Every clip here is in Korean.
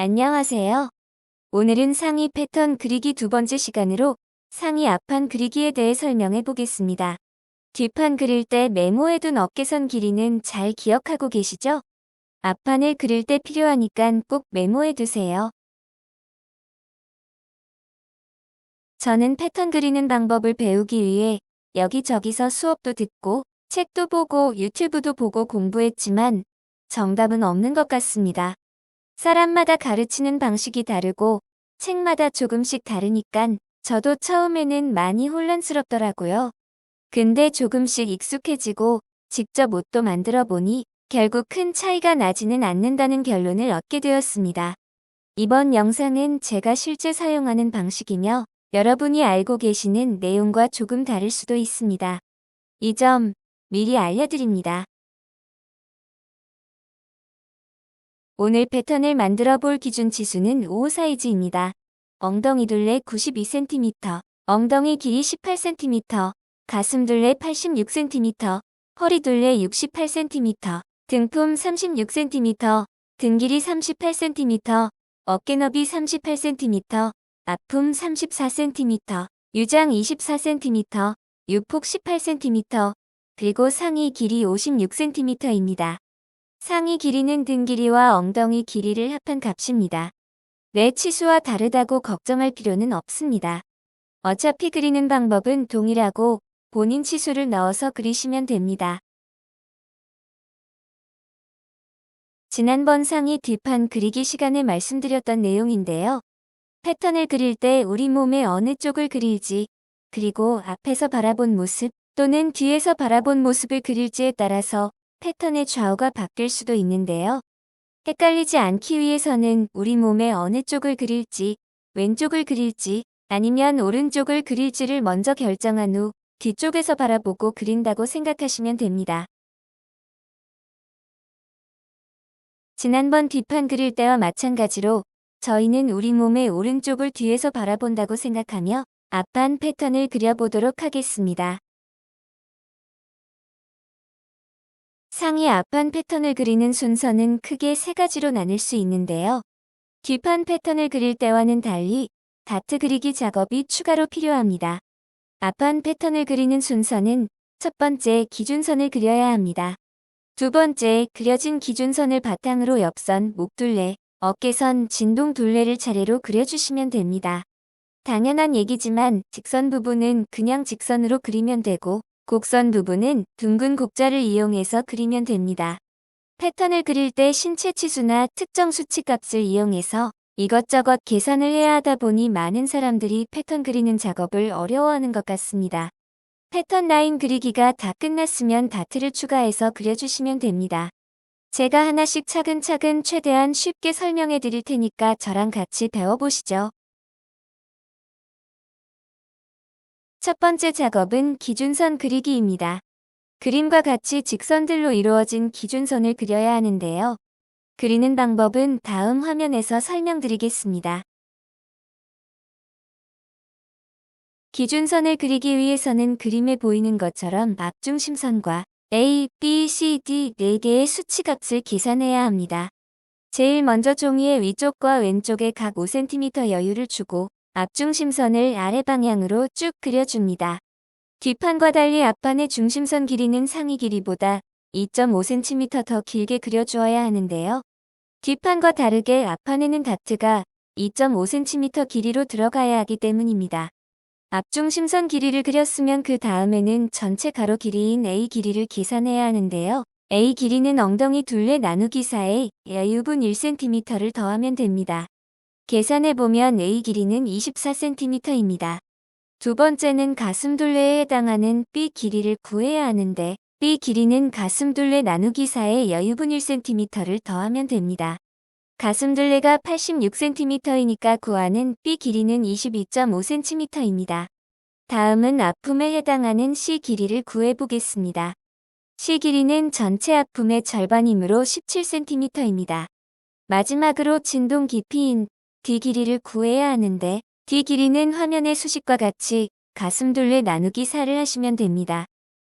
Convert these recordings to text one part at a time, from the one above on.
안녕하세요. 오늘은 상의 패턴 그리기 두 번째 시간으로 상의 앞판 그리기에 대해 설명해 보겠습니다. 뒷판 그릴 때 메모해둔 어깨선 길이는 잘 기억하고 계시죠? 앞판을 그릴 때 필요하니까 꼭 메모해 두세요. 저는 패턴 그리는 방법을 배우기 위해 여기저기서 수업도 듣고 책도 보고 유튜브도 보고 공부했지만 정답은 없는 것 같습니다. 사람마다 가르치는 방식이 다르고 책마다 조금씩 다르니깐 저도 처음에는 많이 혼란스럽더라고요. 근데 조금씩 익숙해지고 직접 옷도 만들어 보니 결국 큰 차이가 나지는 않는다는 결론을 얻게 되었습니다. 이번 영상은 제가 실제 사용하는 방식이며 여러분이 알고 계시는 내용과 조금 다를 수도 있습니다. 이 점 미리 알려드립니다. 오늘 패턴을 만들어 볼 기준 치수는 5 사이즈입니다. 엉덩이 둘레 92cm, 엉덩이 길이 18cm, 가슴 둘레 86cm, 허리 둘레 68cm, 등품 36cm, 등 길이 38cm, 어깨 너비 38cm, 앞품 34cm, 유장 24cm, 유폭 18cm, 그리고 상의 길이 56cm입니다. 상의 길이는 등 길이와 엉덩이 길이를 합한 값입니다. 내 치수와 다르다고 걱정할 필요는 없습니다. 어차피 그리는 방법은 동일하고 본인 치수를 넣어서 그리시면 됩니다. 지난번 상의 뒷판 그리기 시간에 말씀드렸던 내용인데요. 패턴을 그릴 때 우리 몸의 어느 쪽을 그릴지, 그리고 앞에서 바라본 모습 또는 뒤에서 바라본 모습을 그릴지에 따라서 패턴의 좌우가 바뀔 수도 있는데요. 헷갈리지 않기 위해서는 우리 몸의 어느 쪽을 그릴지, 왼쪽을 그릴지, 아니면 오른쪽을 그릴지를 먼저 결정한 후 뒤쪽에서 바라보고 그린다고 생각하시면 됩니다. 지난번 뒷판 그릴 때와 마찬가지로 저희는 우리 몸의 오른쪽을 뒤에서 바라본다고 생각하며 앞판 패턴을 그려보도록 하겠습니다. 상의 앞판 패턴을 그리는 순서는 크게 세 가지로 나눌 수 있는데요. 뒷판 패턴을 그릴 때와는 달리 다트 그리기 작업이 추가로 필요합니다. 앞판 패턴을 그리는 순서는 첫 번째 기준선을 그려야 합니다. 두 번째 그려진 기준선을 바탕으로 옆선, 목둘레, 어깨선, 진동 둘레를 차례로 그려주시면 됩니다. 당연한 얘기지만 직선 부분은 그냥 직선으로 그리면 되고 곡선 부분은 둥근 곡자를 이용해서 그리면 됩니다. 패턴을 그릴 때 신체 치수나 특정 수치값을 이용해서 이것저것 계산을 해야 하다 보니 많은 사람들이 패턴 그리는 작업을 어려워하는 것 같습니다. 패턴 라인 그리기가 다 끝났으면 다트를 추가해서 그려주시면 됩니다. 제가 하나씩 차근차근 최대한 쉽게 설명해 드릴 테니까 저랑 같이 배워보시죠. 첫 번째 작업은 기준선 그리기입니다. 그림과 같이 직선들로 이루어진 기준선을 그려야 하는데요. 그리는 방법은 다음 화면에서 설명드리겠습니다. 기준선을 그리기 위해서는 그림에 보이는 것처럼 앞중심선과 A, B, C, D 4개의 수치값을 계산해야 합니다. 제일 먼저 종이의 위쪽과 왼쪽에 각 5cm 여유를 주고 앞중심선을 아래 방향으로 쭉 그려줍니다. 뒷판과 달리 앞판의 중심선 길이는 상의 길이보다 2.5cm 더 길게 그려주어야 하는데요. 뒷판과 다르게 앞판에는 다트가 2.5cm 길이로 들어가야 하기 때문입니다. 앞중심선 길이를 그렸으면 그 다음에는 전체 가로 길이인 A 길이를 계산해야 하는데요. A 길이는 엉덩이 둘레 나누기 4에 여유분 1cm를 더하면 됩니다. 계산해보면 A 길이는 24cm입니다. 두 번째는 가슴 둘레에 해당하는 B 길이를 구해야 하는데 B 길이는 가슴 둘레 나누기 4에 여유분 1cm를 더하면 됩니다. 가슴 둘레가 86cm이니까 구하는 B 길이는 22.5cm입니다. 다음은 앞품에 해당하는 C 길이를 구해보겠습니다. C 길이는 전체 앞품의 절반이므로 17cm입니다. 마지막으로 진동 깊이인 D 길이를 구해야 하는데 D 길이는 화면의 수식과 같이 가슴 둘레 나누기 4를 하시면 됩니다.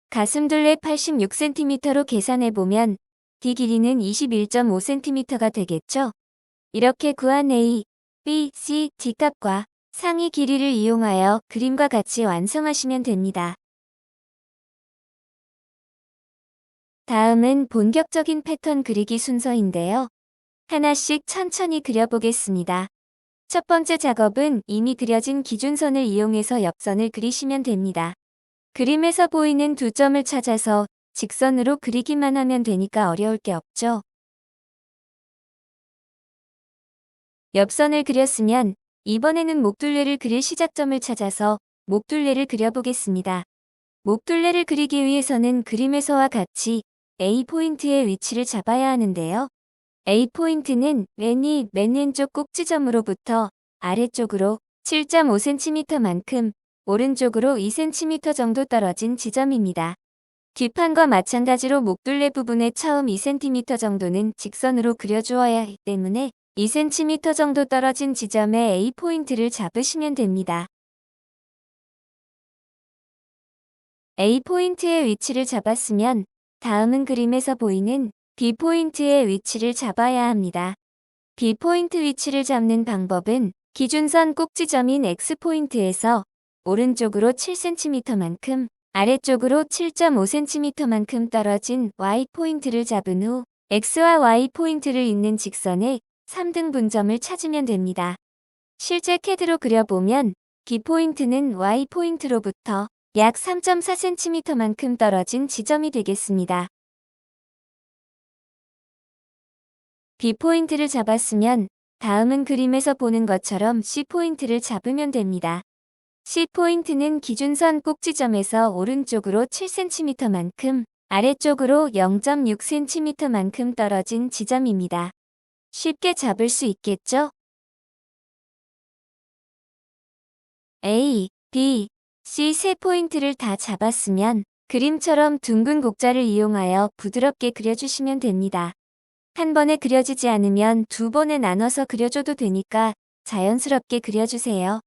가슴 둘레 86cm로 계산해보면 D 길이는 21.5cm가 되겠죠? 이렇게 구한 A, B, C, D 값과 상위 길이를 이용하여 그림과 같이 완성하시면 됩니다. 다음은 본격적인 패턴 그리기 순서인데요. 하나씩 천천히 그려보겠습니다. 첫 번째 작업은 이미 그려진 기준선을 이용해서 옆선을 그리시면 됩니다. 그림에서 보이는 두 점을 찾아서 직선으로 그리기만 하면 되니까 어려울 게 없죠. 옆선을 그렸으면 이번에는 목둘레를 그릴 시작점을 찾아서 목둘레를 그려보겠습니다. 목둘레를 그리기 위해서는 그림에서와 같이 A포인트의 위치를 잡아야 하는데요. A포인트는 맨 왼쪽 꼭지점으로부터 아래쪽으로 7.5cm만큼, 오른쪽으로 2cm 정도 떨어진 지점입니다. 뒷판과 마찬가지로 목둘레 부분의 처음 2cm 정도는 직선으로 그려주어야 하기 때문에 2cm 정도 떨어진 지점에 A포인트를 잡으시면 됩니다. A포인트의 위치를 잡았으면 다음은 그림에서 보이는 B포인트의 위치를 잡아야 합니다. B포인트 위치를 잡는 방법은 기준선 꼭지점인 X포인트에서 오른쪽으로 7cm만큼, 아래쪽으로 7.5cm만큼 떨어진 Y포인트를 잡은 후 X와 Y포인트를 잇는 직선의 3등분점을 찾으면 됩니다. 실제 CAD로 그려보면 B포인트는 Y포인트로부터 약 3.4cm만큼 떨어진 지점이 되겠습니다. B포인트를 잡았으면 다음은 그림에서 보는 것처럼 C포인트를 잡으면 됩니다. C포인트는 기준선 꼭지점에서 오른쪽으로 7cm만큼, 아래쪽으로 0.6cm만큼 떨어진 지점입니다. 쉽게 잡을 수 있겠죠? A, B, C 세 포인트를 다 잡았으면 그림처럼 둥근 곡자를 이용하여 부드럽게 그려주시면 됩니다. 한 번에 그려지지 않으면 두 번에 나눠서 그려줘도 되니까 자연스럽게 그려주세요.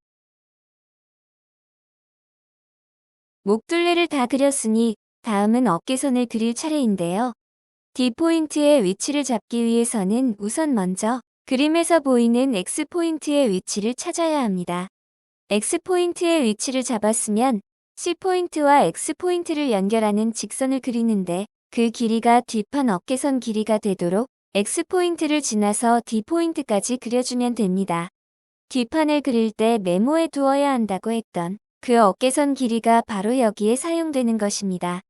목둘레를 다 그렸으니 다음은 어깨선을 그릴 차례인데요. D포인트의 위치를 잡기 위해서는 우선 먼저 그림에서 보이는 X포인트의 위치를 찾아야 합니다. X포인트의 위치를 잡았으면 C포인트와 X포인트를 연결하는 직선을 그리는데 그 길이가 뒷판 어깨선 길이가 되도록 X포인트를 지나서 D포인트까지 그려주면 됩니다. 뒷판을 그릴 때 메모해 두어야 한다고 했던 그 어깨선 길이가 바로 여기에 사용되는 것입니다.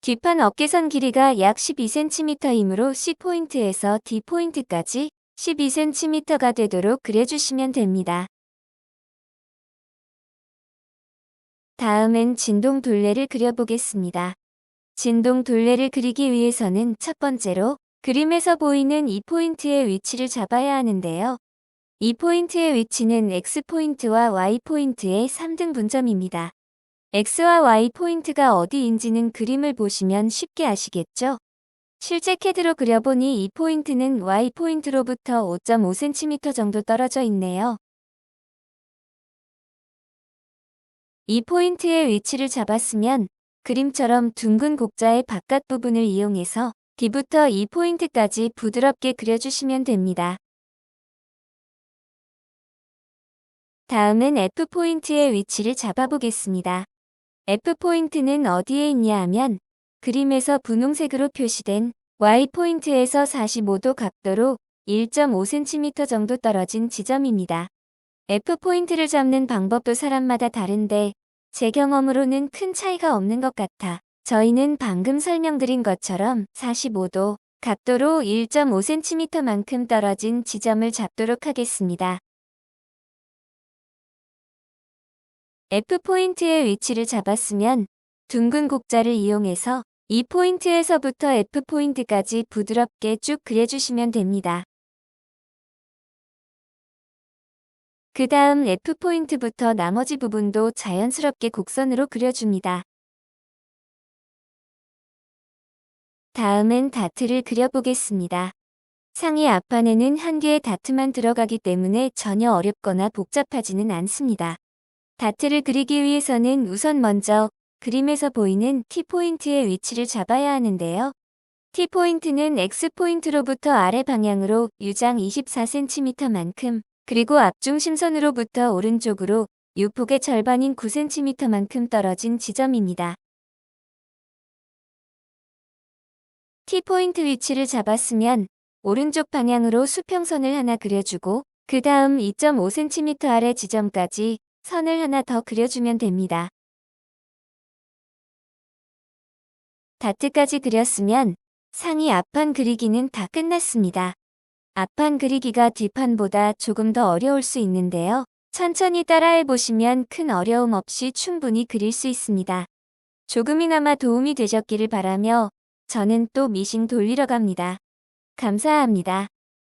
뒷판 어깨선 길이가 약 12cm이므로 C포인트에서 D포인트까지 12cm가 되도록 그려주시면 됩니다. 다음은 진동 둘레를 그려보겠습니다. 진동 둘레를 그리기 위해서는 첫 번째로 그림에서 보이는 이 포인트의 위치를 잡아야 하는데요. 이 포인트의 위치는 X포인트와 Y포인트의 3등분점입니다. X와 Y포인트가 어디인지는 그림을 보시면 쉽게 아시겠죠? 실제 CAD로 그려보니 이 포인트는 Y포인트로부터 5.5cm 정도 떨어져 있네요. 이 포인트의 위치를 잡았으면 그림처럼 둥근 곡자의 바깥 부분을 이용해서 D부터 이 포인트까지 부드럽게 그려주시면 됩니다. 다음은 F포인트의 위치를 잡아보겠습니다. F포인트는 어디에 있냐 하면 그림에서 분홍색으로 표시된 Y포인트에서 45도 각도로 1.5cm 정도 떨어진 지점입니다. F포인트를 잡는 방법도 사람마다 다른데 제 경험으로는 큰 차이가 없는 것 같아 저희는 방금 설명드린 것처럼 45도 각도로 1.5cm만큼 떨어진 지점을 잡도록 하겠습니다. F포인트의 위치를 잡았으면 둥근 곡자를 이용해서 이 포인트에서부터 F포인트까지 부드럽게 쭉 그려주시면 됩니다. 그 다음 F포인트부터 나머지 부분도 자연스럽게 곡선으로 그려줍니다. 다음은 다트를 그려보겠습니다. 상의 앞판에는 한 개의 다트만 들어가기 때문에 전혀 어렵거나 복잡하지는 않습니다. 다트를 그리기 위해서는 우선 먼저 그림에서 보이는 T포인트의 위치를 잡아야 하는데요. T포인트는 X포인트로부터 아래 방향으로 유장 24cm만큼, 그리고 앞중심선으로부터 오른쪽으로 유폭의 절반인 9cm만큼 떨어진 지점입니다. T포인트 위치를 잡았으면 오른쪽 방향으로 수평선을 하나 그려주고 그 다음 2.5cm 아래 지점까지 선을 하나 더 그려주면 됩니다. 다트까지 그렸으면 상의 앞판 그리기는 다 끝났습니다. 앞판 그리기가 뒷판보다 조금 더 어려울 수 있는데요. 천천히 따라해 보시면 큰 어려움 없이 충분히 그릴 수 있습니다. 조금이나마 도움이 되셨기를 바라며 저는 또 미싱 돌리러 갑니다. 감사합니다.